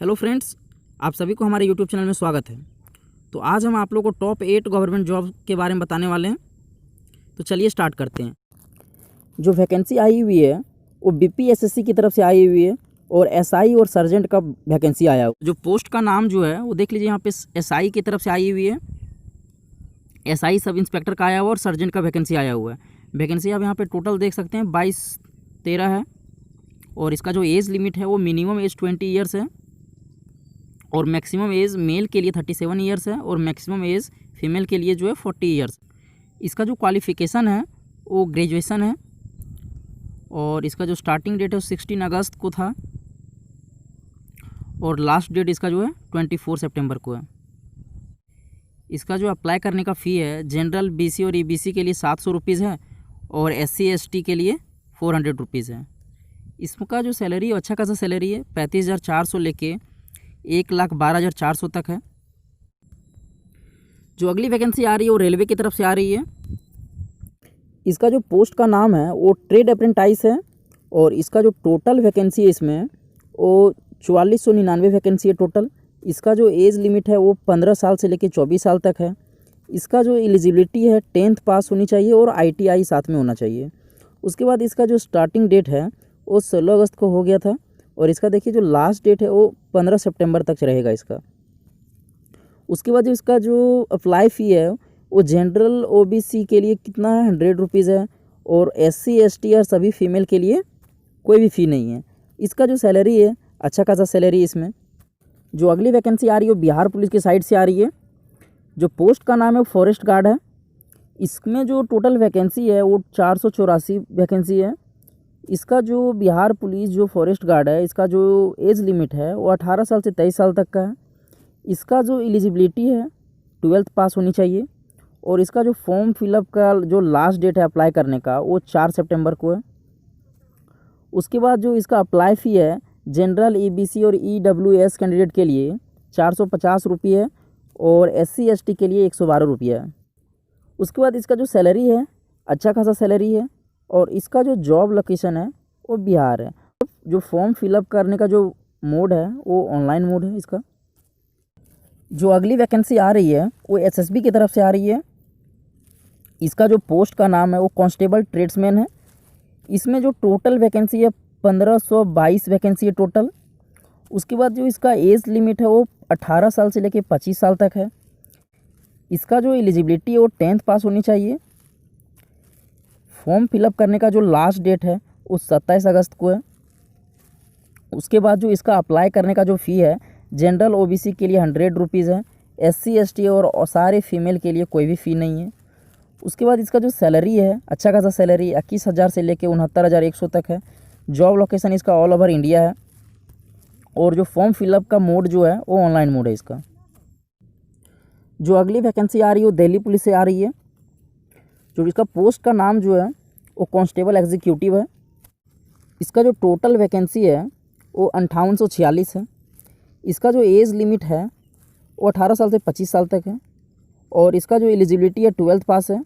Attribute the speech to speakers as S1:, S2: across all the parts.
S1: Hello friends, आप सभी को हमारे यूट्यूब चैनल में स्वागत है। तो आज हम आप लोगों को टॉप 8 गवर्नमेंट जॉब के बारे में बताने वाले हैं। तो चलिए स्टार्ट करते हैं। जो वैकेंसी आई हुई है वो बीपीएसएससी की तरफ से आई हुई है और एसआई और सर्जेंट का वैकेंसी आया हुआ। जो पोस्ट का नाम जो है वो देख लीजिए, यहाँ पे एसआई की तरफ से आई हुई है। एसआई सब इंस्पेक्टर का आया हुआ और सर्जेंट का वैकेंसी आया हुआ है। वैकेंसी आप यहाँ पर टोटल देख सकते हैं 22-13 है। और इसका जो एज लिमिट है वो मिनिमम एज 20 ईयर्स है और मैक्सिमम एज मेल के लिए 37 ईयर्स है और मैक्सिमम एज फीमेल के लिए जो है 40 ईयर्स। इसका जो क्वालिफ़िकेशन है वो ग्रेजुएशन है और इसका जो स्टार्टिंग डेट है वो 16 अगस्त को था और लास्ट डेट इसका जो है 24 सितंबर को है। इसका जो अप्लाई करने का फ़ी है जनरल बीसी और ईबीसी के लिए 700 रुपीज़ है और एससी एसटी के लिए 400 रुपीज़ है। इसका जो सैलरी है अच्छा खासा सैलरी है, 35,400 लेके 1,12,400 तक है। जो अगली वैकेंसी आ रही है वो रेलवे की तरफ से आ रही है। इसका जो पोस्ट का नाम है वो ट्रेड अप्रेंटाइज है और इसका जो टोटल वैकेंसी है इसमें वो 4499 वैकेंसी है टोटल। इसका जो एज लिमिट है वो 15 साल से लेकर 24 साल तक है। इसका जो एलिजिबिलिटी है 10th पास होनी चाहिए और ITI साथ में होना चाहिए। उसके बाद इसका जो स्टार्टिंग डेट है वो 16 अगस्त को हो गया था और इसका देखिए जो लास्ट डेट है वो 15 सितंबर तक रहेगा इसका। उसके बाद जो इसका जो अप्लाई फ़ी है वो जनरल OBC के लिए कितना है 100 रुपीज़ है और SC ST और सभी फीमेल के लिए कोई भी फ़ी नहीं है। इसका जो सैलरी है अच्छा खासा सैलरी है इसमें। जो अगली वैकेंसी आ रही है वो बिहार पुलिस की साइड से आ रही है। जो पोस्ट का नाम है वो फॉरेस्ट गार्ड है। इसमें जो टोटल वैकेंसी है वो 484 वैकेंसी है। इसका जो बिहार पुलिस जो फॉरेस्ट गार्ड है इसका जो एज लिमिट है वो 18 साल से 23 साल तक का है। इसका जो एलिजिबिलिटी है 12th पास होनी चाहिए और इसका जो फॉर्म फिलअप का जो लास्ट डेट है अप्लाई करने का वो 4 सितंबर को है। उसके बाद जो इसका अप्लाई फ़ी है जनरल EBC और EWS कैंडिडेट के लिए 450 रुपये है और SC ST के लिए 112 रुपये है। उसके बाद इसका जो सैलरी है अच्छा खासा सैलरी है और इसका जो जॉब लोकेशन है वो बिहार है। जो फॉर्म फिलअप करने का जो मोड है वो ऑनलाइन मोड है इसका। जो अगली वैकेंसी आ रही है वो SSB की तरफ से आ रही है। इसका जो पोस्ट का नाम है वो कांस्टेबल ट्रेड्समैन है। इसमें जो टोटल वैकेंसी है 1522 वैकेंसी है टोटल। उसके बाद जो इसका एज लिमिट है वो 18 साल से लेकर 25 साल तक है। इसका जो एलिजिबिलिटी है वो 10th पास होनी चाहिए। फॉर्म फिलअप करने का जो लास्ट डेट है वो 27 अगस्त को है। उसके बाद जो इसका अप्लाई करने का जो फ़ी है जनरल OBC के लिए 100 रुपीज़ है, SC ST और सारे फीमेल के लिए कोई भी फ़ी नहीं है। उसके बाद इसका जो सैलरी है अच्छा खासा सैलरी 21,000 से लेकर 69,100 तक है। जॉब लोकेशन इसका ऑल ओवर इंडिया है और जो फॉर्म फिलअप का मोड जो है वो ऑनलाइन मोड है इसका। जो अगली वैकेंसी आ रही है वो दिल्ली पुलिस से आ रही है। जो इसका पोस्ट का नाम जो है वो कांस्टेबल एग्जीक्यूटिव है। इसका जो टोटल वैकेंसी है वो 5846 है। इसका जो एज लिमिट है वो 18 साल से 25 साल तक है और इसका जो एलिजिबिलिटी है 12th पास है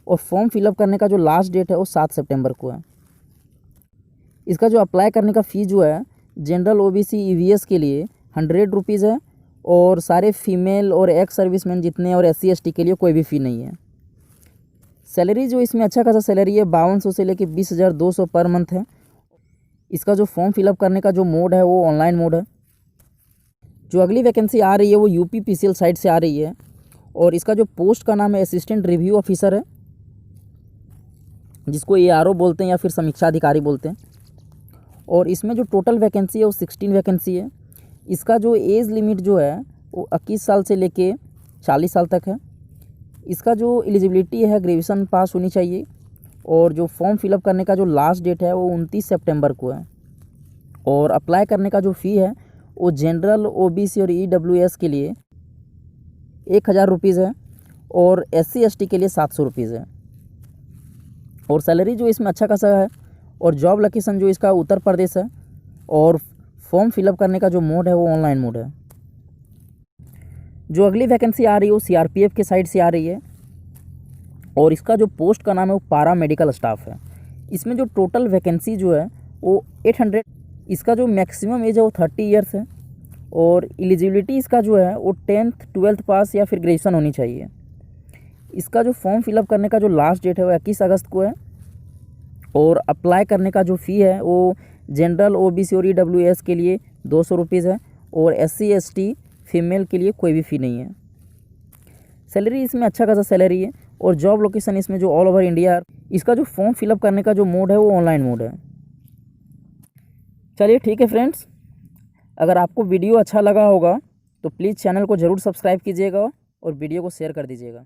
S1: और फॉर्म फिलअप करने का जो लास्ट डेट है वो 7 सितंबर को है। इसका जो अप्लाई करने का फ़ी जो है जनरल OBC EVS के लिए 100 रुपीज़ है और सारे फीमेल और एक्स सर्विसमैन जितने और SC ST के लिए कोई भी फ़ी नहीं है। सैलरी जो इसमें अच्छा खासा सैलरी है 5200 से लेकर 20,200 पर मंथ है। इसका जो फॉर्म फिलअप करने का जो मोड है वो ऑनलाइन मोड है। जो अगली वैकेंसी आ रही है वो UP PCL साइड से आ रही है और इसका जो पोस्ट का नाम है असिस्टेंट रिव्यू ऑफिसर है, जिसको ARO बोलते हैं या फिर समीक्षा अधिकारी बोलते हैं। और इसमें जो टोटल वैकेंसी है वो 16 वैकेंसी है। इसका जो एज लिमिट जो है वो 21 साल से लेके 40 साल तक है। इसका जो एलिजिबिलिटी है ग्रेजुएशन पास होनी चाहिए और जो फॉर्म फिलअप करने का जो लास्ट डेट है वो 29 सितंबर को है और अप्लाई करने का जो फ़ी है वो जनरल OBC और EWS के लिए 1,000 रुपीज़ है और SC ST के लिए 700 रुपीज़ है। और सैलरी जो इसमें अच्छा खासा है और जॉब लोकेशन जो इसका उत्तर प्रदेश है और फॉर्म फिलअप करने का जो मोड है वो ऑनलाइन मोड है। जो अगली वैकेंसी आ रही है वो CRPF के साइड से आ रही है और इसका जो पोस्ट का नाम है वो पारा मेडिकल स्टाफ है। इसमें जो टोटल वैकेंसी जो है वो 800। इसका जो मैक्सिमम एज है वो 30 ईयर्स है और एलिजिबिलिटी इसका जो है वो 10th 12th पास या फिर ग्रेजुएशन होनी चाहिए। इसका जो फॉर्म फिलअप करने का जो लास्ट डेट है वो 21 अगस्त को है। और अप्लाई करने का जो फ़ी है वो जनरल OBC और EWS के लिए 200 रुपीज़ है, और SC ST फीमेल के लिए कोई भी फ़ी नहीं है। सैलरी इसमें अच्छा खासा सैलरी है, और जॉब लोकेशन इसमें जो ऑल ओवर इंडिया है। इसका जो फॉर्म फिलअप करने का जो मोड है वो ऑनलाइन मोड है। चलिए ठीक है फ्रेंड्स, अगर आपको वीडियो अच्छा लगा होगा तो प्लीज़ चैनल को ज़रूर सब्सक्राइब कीजिएगा और वीडियो को शेयर कर दीजिएगा।